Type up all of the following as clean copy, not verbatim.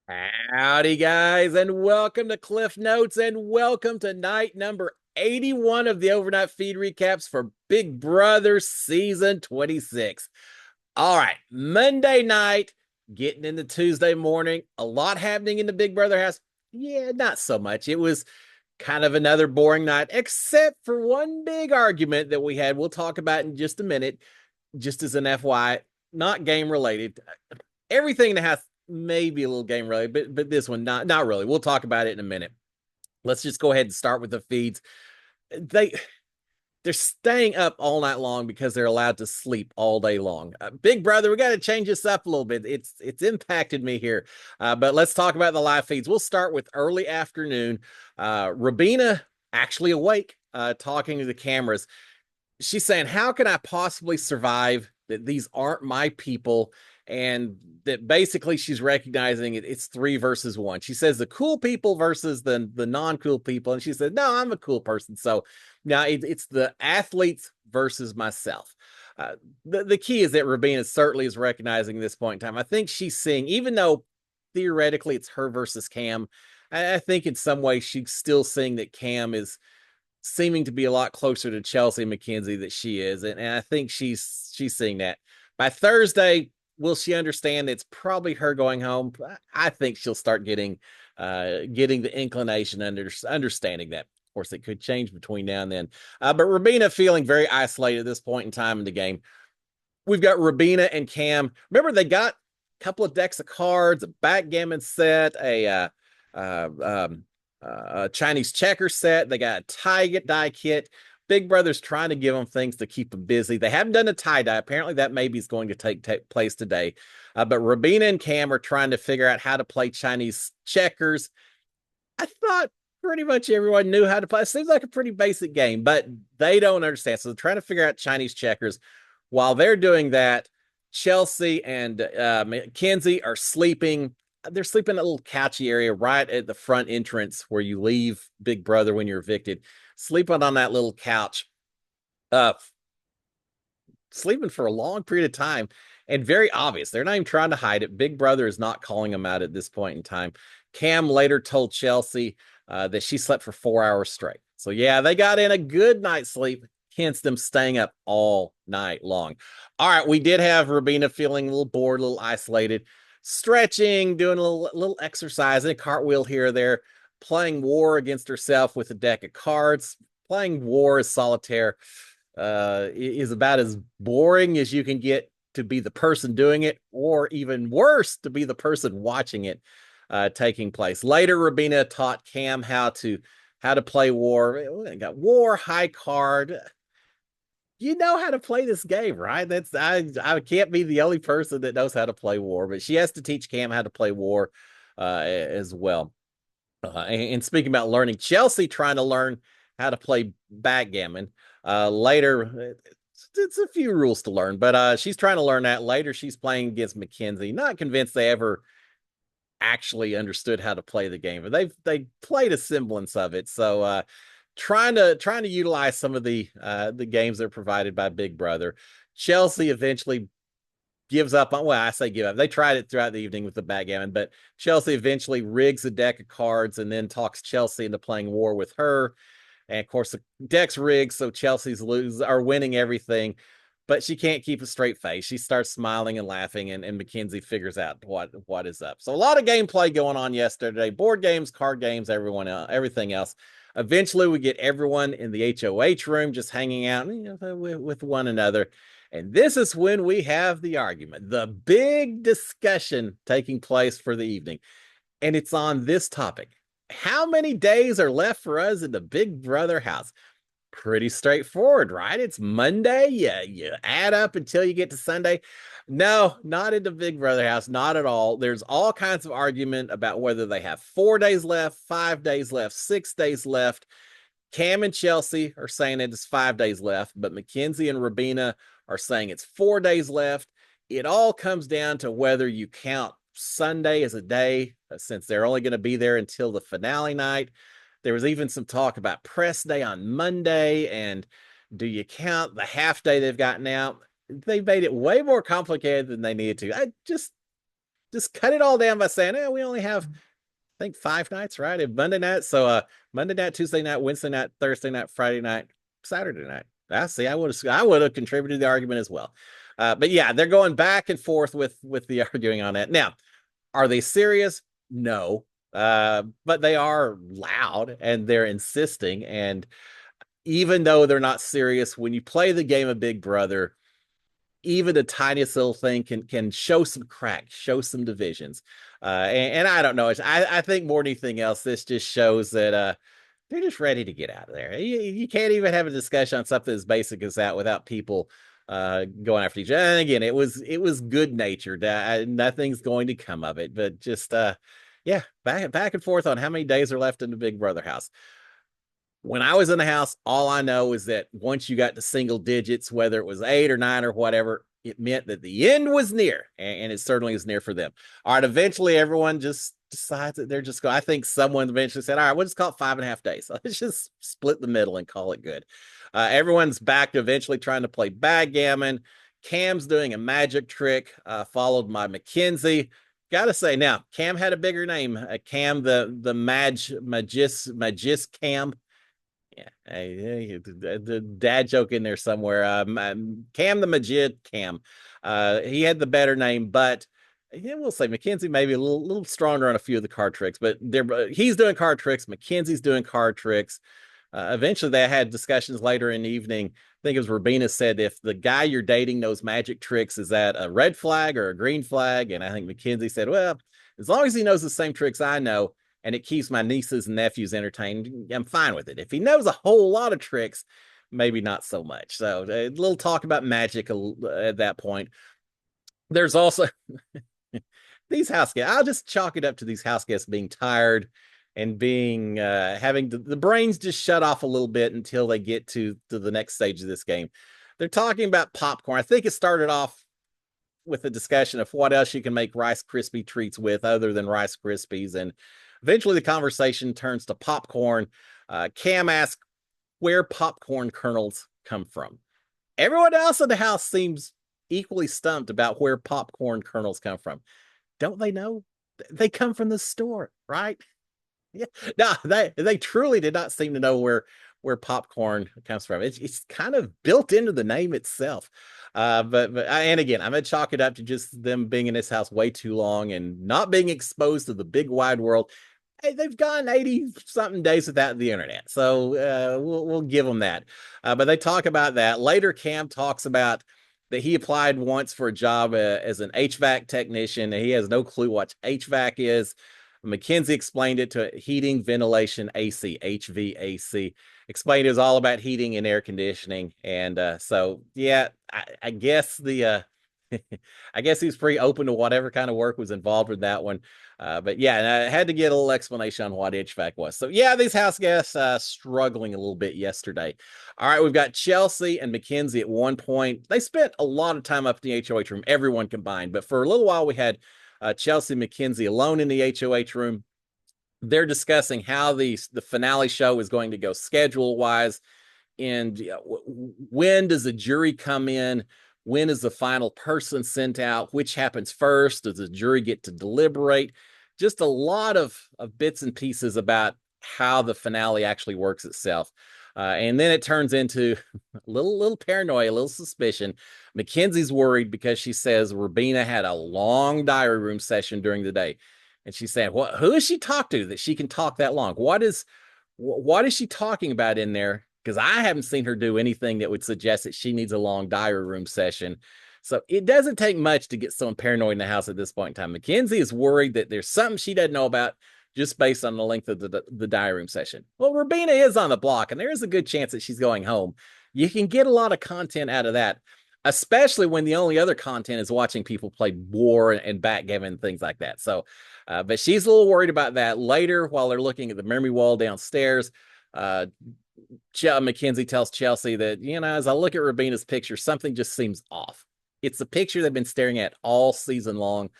Howdy, guys, and welcome to Cliff Notes, and welcome to night number 81 of the overnight feed recaps for Big Brother season 26. All right, Monday night, getting into Tuesday morning, a lot happening in the Big Brother house. Yeah, not so much. It was kind of another boring night, except for one big argument that we had. We'll talk about in just a minute, just as an FYI, not game related. Everything in the house may be a little game related, but this one not really. We'll talk about it in a minute. Let's just go ahead and start with the feeds. They they're staying up all night long because they're allowed to sleep all day long. Big Brother, we got to change this up a little bit. It's impacted me here, but let's talk about the live feeds. We'll start with early afternoon. Rabina actually awake, talking to the cameras. She's saying, "How can I possibly survive? That these aren't my people." And that basically she's recognizing it's three versus one. She says the cool people versus the non-cool people, and she said, "No, I'm a cool person." So now it's the athletes versus myself. The key is that Rabina certainly is recognizing this point in time. I think she's seeing, even though theoretically it's her versus Cam, I think in some way she's still seeing that Cam is seeming to be a lot closer to Chelsea McKenzie that she is, and I think she's seeing that. By Thursday, will she understand that it's probably her going home? I think she'll start getting the inclination, understanding that. Of course, it could change between now and then. But Rabina feeling very isolated at this point in time in the game. We've got Rabina and Cam. Remember, they got a couple of decks of cards, a backgammon set, uh, um, a Chinese checker set. They got a tie dye kit. Big Brother's trying to give them things to keep them busy. They haven't done a tie dye. Apparently, that maybe is going to take place today. But Rabina and Cam are trying to figure out how to play Chinese checkers. I thought pretty much everyone knew how to play. It seems like a pretty basic game, but they don't understand. So they're trying to figure out Chinese checkers. While they're doing that, Chelsea and Mackenzie are sleeping. They're sleeping in a little couchy area right at the front entrance where you leave Big Brother when you're evicted. Sleeping on that little couch, uh, sleeping for a long period of time, and very obvious. They're not even trying to hide it. Big Brother is not calling them out at this point in time. Cam later told Chelsea that she slept for 4 hours straight. So yeah, they got in a good night's sleep, hence them staying up all night long. All right, we did have Rabina feeling a little bored, a little isolated, stretching, doing a little exercise, and a cartwheel here or there, playing war against herself with a deck of cards. Playing war as solitaire is about as boring as you can get to be the person doing it, or even worse, to be the person watching it taking place. Later, Rabina taught Cam how to play war. Got war, high card. You know how to play this game, right? I can't be the only person that knows how to play war, but she has to teach Cam how to play war as well. And speaking about learning, Chelsea trying to learn how to play backgammon. Later, it's a few rules to learn, but she's trying to learn that. Later, she's playing against Mackenzie. Not convinced they ever actually understood how to play the game, but they played a semblance of it. So trying to utilize some of the games that are provided by Big Brother. Chelsea eventually gives up on, well, I say give up. They tried it throughout the evening with the backgammon, but Chelsea eventually rigs a deck of cards and then talks Chelsea into playing war with her. And of course, the deck's rigged, so Chelsea's are winning everything, but she can't keep a straight face. She starts smiling and laughing, and Mackenzie figures out what is up. So a lot of gameplay going on yesterday: board games, card games, everything else. Eventually, we get everyone in the HOH room just hanging out, with one another. And this is when we have the argument, the big discussion taking place for the evening. And it's on this topic: how many days are left for us in the Big Brother house? Pretty straightforward, right? It's Monday. Yeah, you add up until you get to Sunday. No, not in the Big Brother house, not at all. There's all kinds of argument about whether they have 4 days left, 5 days left, 6 days left. Cam and Chelsea are saying it's 5 days left, but Mackenzie and Rabina are saying it's 4 days left. It all comes down to whether you count Sunday as a day, since they're only going to be there until the finale night. There was even some talk about press day on Monday, and do you count the half day they've got now? They made it way more complicated than they needed to. just cut it all down by saying, we only have, I think, 5 nights, right? If Monday night, so Monday night, Tuesday night, Wednesday night, Thursday night, Friday night, Saturday night. I see. I would have contributed to the argument as well. But yeah, they're going back and forth with the arguing on that. Now, are they serious? No. But they are loud and they're insisting. And even though they're not serious, when you play the game of Big Brother, even the tiniest little thing can show some cracks, show some divisions. And I don't know. I think more than anything else, this just shows that they're just ready to get out of there. You can't even have a discussion on something as basic as that without people going after each other. And again, it was good natured. Nothing's going to come of it, but just yeah, back and forth on how many days are left in the Big Brother house. When I was in the house, all I know is that once you got to single digits, whether it was 8 or 9 or whatever, it meant that the end was near, and it certainly is near for them. All right, eventually everyone just decides that they're just going. I think someone eventually said, "All right, we'll just call it 5.5 days. Let's just split the middle and call it good." Everyone's back to eventually trying to play backgammon. Cam's doing a magic trick, followed by Mackenzie. Gotta say now, Cam had a bigger name. Cam, the Magis Cam. Yeah, the dad joke in there somewhere. Cam the Majid Cam. He had the better name, but yeah, we'll say Mackenzie maybe a little stronger on a few of the card tricks. But he's doing card tricks. Mackenzie's doing card tricks. Eventually, they had discussions later in the evening. I think it was Rubina said, if the guy you're dating knows magic tricks, is that a red flag or a green flag? And I think Mackenzie said, well, as long as he knows the same tricks I know, and it keeps my nieces and nephews entertained, I'm fine with it. If he knows a whole lot of tricks, maybe not so much. So a little talk about magic at that point. There's also these house guests. I'll just chalk it up to these house guests being tired and being having the brains just shut off a little bit until they get to the next stage of this game. They're talking about popcorn. I think it started off with a discussion of what else you can make Rice Krispie treats with other than Rice Krispies. And eventually the conversation turns to popcorn. Cam asks where popcorn kernels come from. Everyone else in the house seems equally stumped about where popcorn kernels come from. Don't they know? They come from the store, right? Yeah. No, they truly did not seem to know where popcorn comes from. It's kind of built into the name itself. But and again, I'm gonna chalk it up to just them being in this house way too long and not being exposed to the big wide world. Hey, they've gone 80 something days without the internet, so we'll give them that. But they talk about that later. Cam talks about that he applied once for a job as an HVAC technician, and he has no clue what HVAC is. Mackenzie explained it to heating, ventilation, AC, HVAC. Explained it was all about heating and air conditioning. And so, yeah, I guess I guess he's pretty open to whatever kind of work was involved with that one. But yeah, I had to get a little explanation on what HVAC was. So yeah, these house guests struggling a little bit yesterday. All right, we've got Chelsea and Mackenzie at one point. They spent a lot of time up in the HOH room, everyone combined. But for a little while, we had Chelsea and Mackenzie alone in the HOH room. They're discussing how the finale show is going to go schedule wise, and when does the jury come in? When is the final person sent out? Which happens first? Does the jury get to deliberate? Just a lot of bits and pieces about how the finale actually works itself. And then it turns into a little paranoia, a little suspicion. Mackenzie's worried because she says Rubina had a long diary room session during the day. And she's saying, who has she talked to that she can talk that long? What is she talking about in there? Because I haven't seen her do anything that would suggest that she needs a long diary room session. So it doesn't take much to get someone paranoid in the house at this point in time. Mackenzie is worried that there's something she doesn't know about just based on the length of the diary room session. Well, Rubina is on the block, and there is a good chance that she's going home. You can get a lot of content out of that, especially when the only other content is watching people play war and backgammon and things like that. So, but she's a little worried about that. Later, while they're looking at the memory wall downstairs, Mackenzie tells Chelsea that, as I look at Rubina's picture, something just seems off. It's the picture they've been staring at all season long,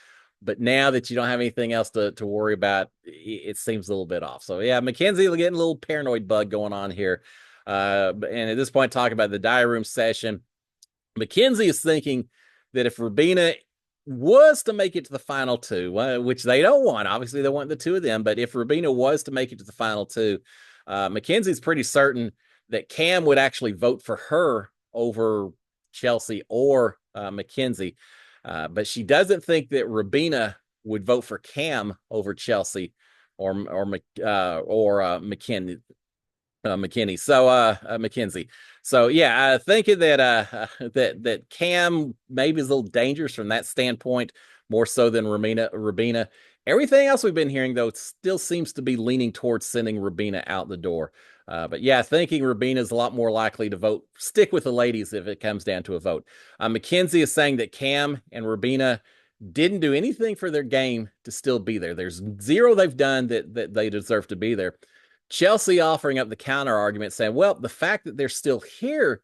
but now that you don't have anything else to worry about, it seems a little bit off. So yeah, Mackenzie getting a little paranoid bug going on here. And at this point, talking about the diary room session, Mackenzie is thinking that if Rubina was to make it to the final two, which they don't want. Obviously, they want the two of them. But if Rubina was to make it to the final two, Mackenzie's pretty certain that Cam would actually vote for her over Chelsea or Mackenzie. But she doesn't think that Rubina would vote for Cam over Chelsea or McKinney. Mackenzie. So yeah, thinking that that Cam maybe is a little dangerous from that standpoint, more so than Rubina. Everything else we've been hearing though, it still seems to be leaning towards sending Rubina out the door. But yeah, thinking Rubina is a lot more likely to vote, stick with the ladies if it comes down to a vote. Mackenzie is saying that Cam and Rubina didn't do anything for their game to still be there. There's zero they've done that they deserve to be there. Chelsea offering up the counter argument saying, well, the fact that they're still here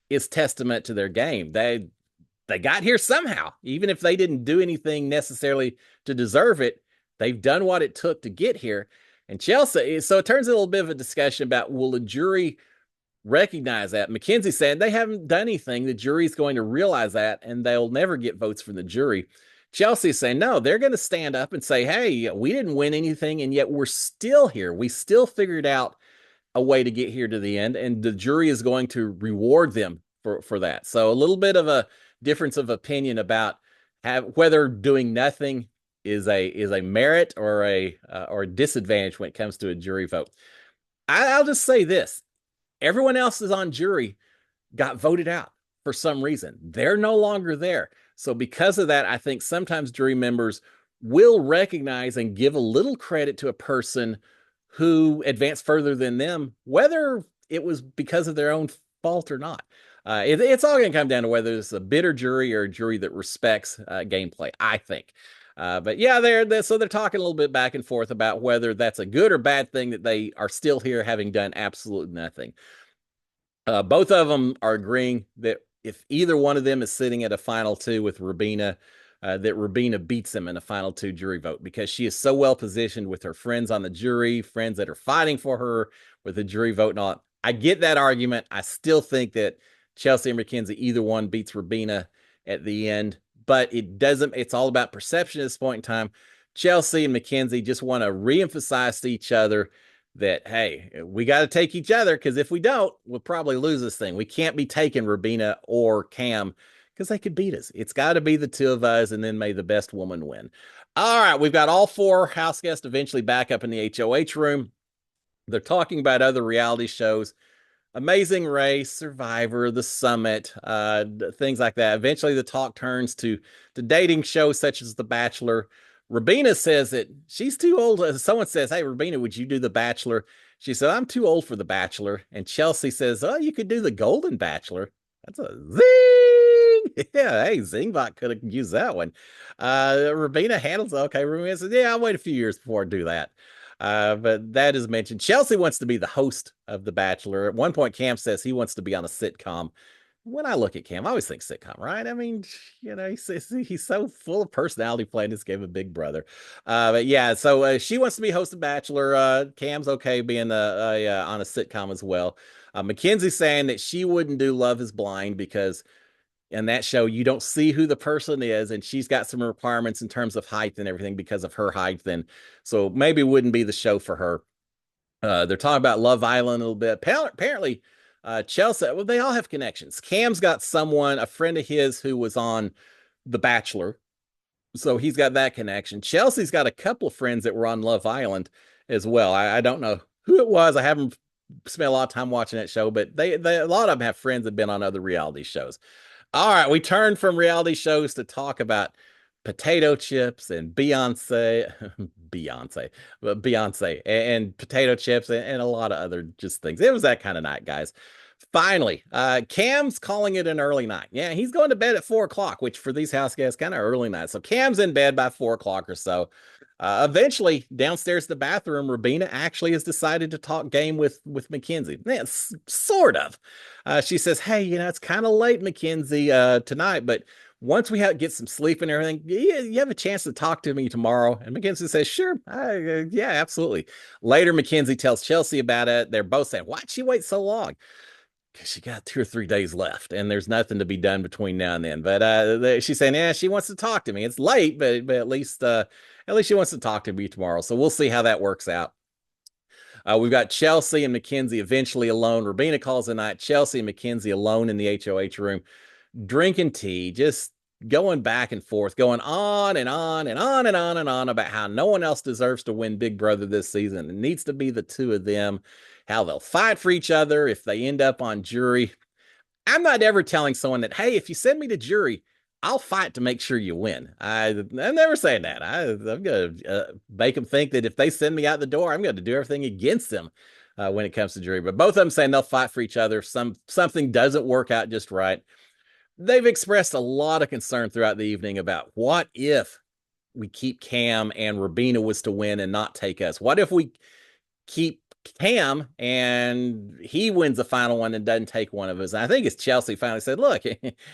is testament to their game. They got here somehow, even if they didn't do anything necessarily to deserve it. They've done what it took to get here. And Chelsea, so it turns a little bit of a discussion about, will the jury recognize that? Mackenzie said they haven't done anything. The jury's going to realize that, and they'll never get votes from the jury. Chelsea's saying, no, they're going to stand up and say, hey, we didn't win anything, and yet we're still here. We still figured out a way to get here to the end, and the jury is going to reward them for that. So a little bit of a difference of opinion about whether doing nothing is a merit or a disadvantage when it comes to a jury vote. I'll just say this. Everyone else is on jury got voted out for some reason. They're no longer there. So because of that, I think sometimes jury members will recognize and give a little credit to a person who advanced further than them, whether it was because of their own fault or not. It's all going to come down to whether it's a bitter jury or a jury that respects gameplay, I think. But yeah, so they're talking a little bit back and forth about whether that's a good or bad thing that they are still here having done absolutely nothing. Both of them are agreeing that if either one of them is sitting at a final two with Rubina, that Rubina beats them in a final two jury vote because she is so well positioned with her friends on the jury, friends that are fighting for her with the jury vote and all. I get that argument. I still think that Chelsea and Mackenzie, either one beats Rubina at the end, but it's all about perception at this point in time. Chelsea and Mackenzie just want to reemphasize to each other that, hey, we got to take each other because if we don't, we'll probably lose this thing. We can't be taking Rubina or Cam because they could beat us. It's got to be the two of us, and then may the best woman win. All right, we've got all four house guests eventually back up in the HOH room. They're talking about other reality shows. Amazing Race, Survivor, The Summit, things like that. Eventually, the talk turns to dating shows such as The Bachelor. Rubina says that she's too old. Someone says, hey, Rubina, would you do The Bachelor? She said, I'm too old for The Bachelor. And Chelsea says, oh, you could do The Golden Bachelor. That's a zing. Yeah, hey, Zingbot could have used that one. Rubina handles it. Okay, Rubina says, yeah, I'll wait a few years before I do that. But that is mentioned. Chelsea wants to be the host of The Bachelor. At one point, Cam says he wants to be on a sitcom. When I look at Cam, I always think sitcom, right? I mean, he's so full of personality playing this game of Big Brother. But yeah, so she wants to be host of Bachelor. Cam's okay being on a sitcom as well. Mackenzie's saying that she wouldn't do Love is Blind because in that show, you don't see who the person is, and she's got some requirements in terms of height and everything because of her height. Then, so maybe it wouldn't be the show for her. They're talking about Love Island a little bit. Apparently, Chelsea, well, they all have connections. Cam's got a friend of his who was on The Bachelor. So he's got that connection. Chelsea's got a couple of friends that were on Love Island as well. I don't know who it was. I haven't spent a lot of time watching that show, but a lot of them have friends that have been on other reality shows. All right, we turn from reality shows to talk about potato chips and Beyonce and potato chips and a lot of other just things. It was that kind of night, guys. Finally, Cam's calling it an early night. Yeah, he's going to bed at 4:00, which for these house guests, kind of early night. So Cam's in bed by 4:00 or so. Eventually, downstairs in the bathroom, Rubina actually has decided to talk game with Mackenzie. Yeah, sort of. She says, hey, it's kind of late, Mackenzie, tonight, but once we get some sleep and everything, you have a chance to talk to me tomorrow. And Mackenzie says, sure. Yeah, absolutely. Later, Mackenzie tells Chelsea about it. They're both saying, why'd she wait so long? she got 2 or 3 days left, and there's nothing to be done between now and then. But she's saying, yeah, she wants to talk to me. It's late, but at least she wants to talk to me tomorrow. So we'll see how that works out. We've got Chelsea and Mackenzie eventually alone. Rubina calls the night. Chelsea and Mackenzie alone in the HOH room, drinking tea, just going back and forth, going on and on and on and on and on about how no one else deserves to win Big Brother this season. It needs to be the two of them, how they'll fight for each other if they end up on jury. I'm not ever telling someone that, hey, if you send me to jury, I'll fight to make sure you win. I'm never saying that. I'm going to make them think that if they send me out the door, I'm going to do everything against them when it comes to jury. But both of them saying they'll fight for each other if something doesn't work out just right. They've expressed a lot of concern throughout the evening about what if we keep Cam and Rubina was to win and not take us? What if we keep Cam and he wins the final one and doesn't take one of us? And I think it's Chelsea finally said, look,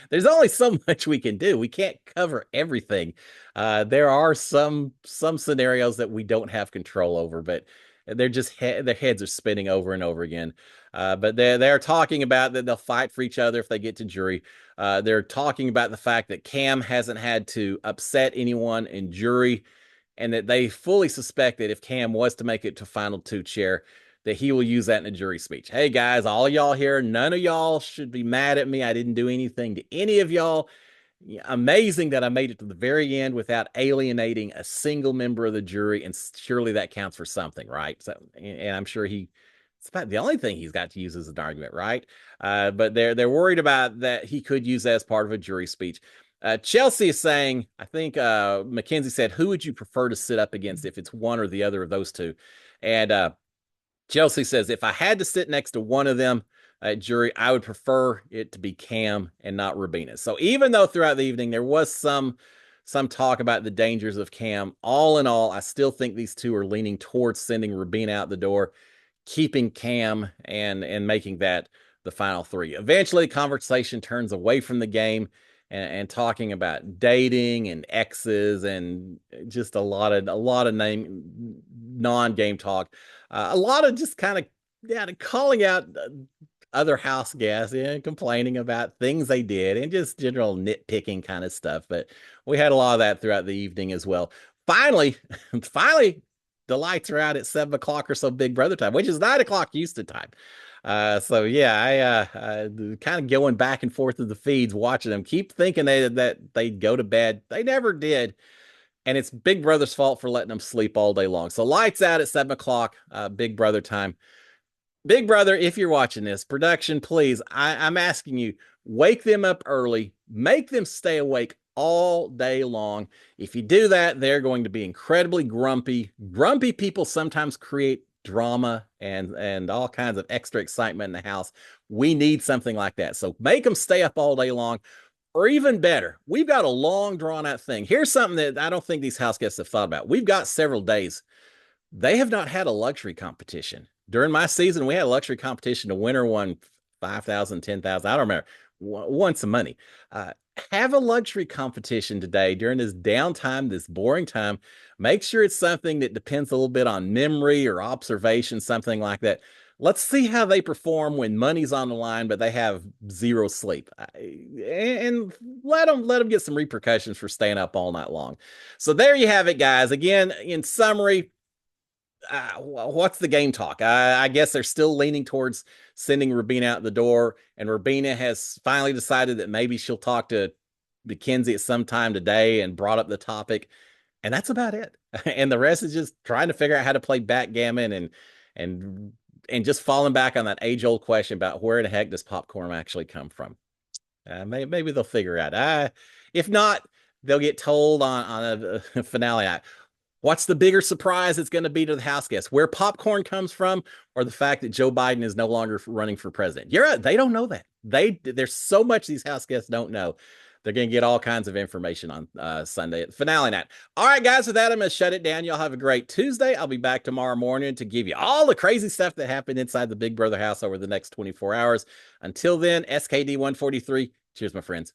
there's only so much we can do. We can't cover everything. There are some scenarios that we don't have control over, but they're just their heads are spinning over and over again. But they're talking about that they'll fight for each other if they get to jury. They're talking about the fact that Cam hasn't had to upset anyone in jury, and that they fully suspect that if Cam was to make it to final two chair, that he will use that in a jury speech. Hey guys, all y'all here, none of y'all should be mad at me. I didn't do anything to any of y'all. Amazing that I made it to the very end without alienating a single member of the jury, and surely that counts for something, right? So, and I'm sure it's about the only thing he's got to use as an argument, right? But they're worried about that he could use that as part of a jury speech. Chelsea is saying, I think Mackenzie said, who would you prefer to sit up against if it's one or the other of those two? And Chelsea says, if I had to sit next to one of them at jury, I would prefer it to be Cam and not Rubina. So even though throughout the evening there was some talk about the dangers of Cam, all in all, I still think these two are leaning towards sending Rubina out the door, keeping Cam and making that the final three. Eventually, conversation turns away from the game and talking about dating and exes and just a lot of non-game talk. A lot of just kind of calling out other house guests and complaining about things they did and just general nitpicking kind of stuff. But we had a lot of that throughout the evening as well. Finally, the lights are out at 7 o'clock or so Big Brother time, which is 9 o'clock Houston time. So yeah, I kind of going back and forth of the feeds, watching them, keep thinking that they'd go to bed. They never did. And it's Big Brother's fault for letting them sleep all day long. So lights out at 7 o'clock, Big Brother time. Big Brother, if you're watching this, production, please, I'm asking you, wake them up early, make them stay awake all day long. If you do that, they're going to be incredibly grumpy. Grumpy people sometimes create drama and all kinds of extra excitement in the house. We need something like that. So make them stay up all day long. Or even better, we've got a long drawn out thing. Here's something that I don't think these house guests have thought about. We've got several days. They have not had a luxury competition. During my season, we had a luxury competition. The winner won 5,000, 10,000. I don't remember. Won some money. Have a luxury competition today during this downtime, this boring time. Make sure it's something that depends a little bit on memory or observation, something like that. Let's see how they perform when money's on the line, but they have zero sleep, and let them get some repercussions for staying up all night long. So there you have it, guys. Again, in summary, what's the game talk? I guess they're still leaning towards sending Rubina out the door, and Rubina has finally decided that maybe she'll talk to Mackenzie at some time today and brought up the topic, and that's about it. And the rest is just trying to figure out how to play backgammon and just falling back on that age-old question about where the heck does popcorn actually come from. Maybe they'll figure out. If not, they'll get told on a finale night. What's the bigger surprise it's going to be to the house guests? Where popcorn comes from, or the fact that Joe Biden is no longer running for president? You're right. They don't know that. There's so much these house guests don't know. They're going to get all kinds of information on Sunday at the finale night. All right, guys, with that, I'm going to shut it down. Y'all have a great Tuesday. I'll be back tomorrow morning to give you all the crazy stuff that happened inside the Big Brother house over the next 24 hours. Until then, SKD 143. Cheers, my friends.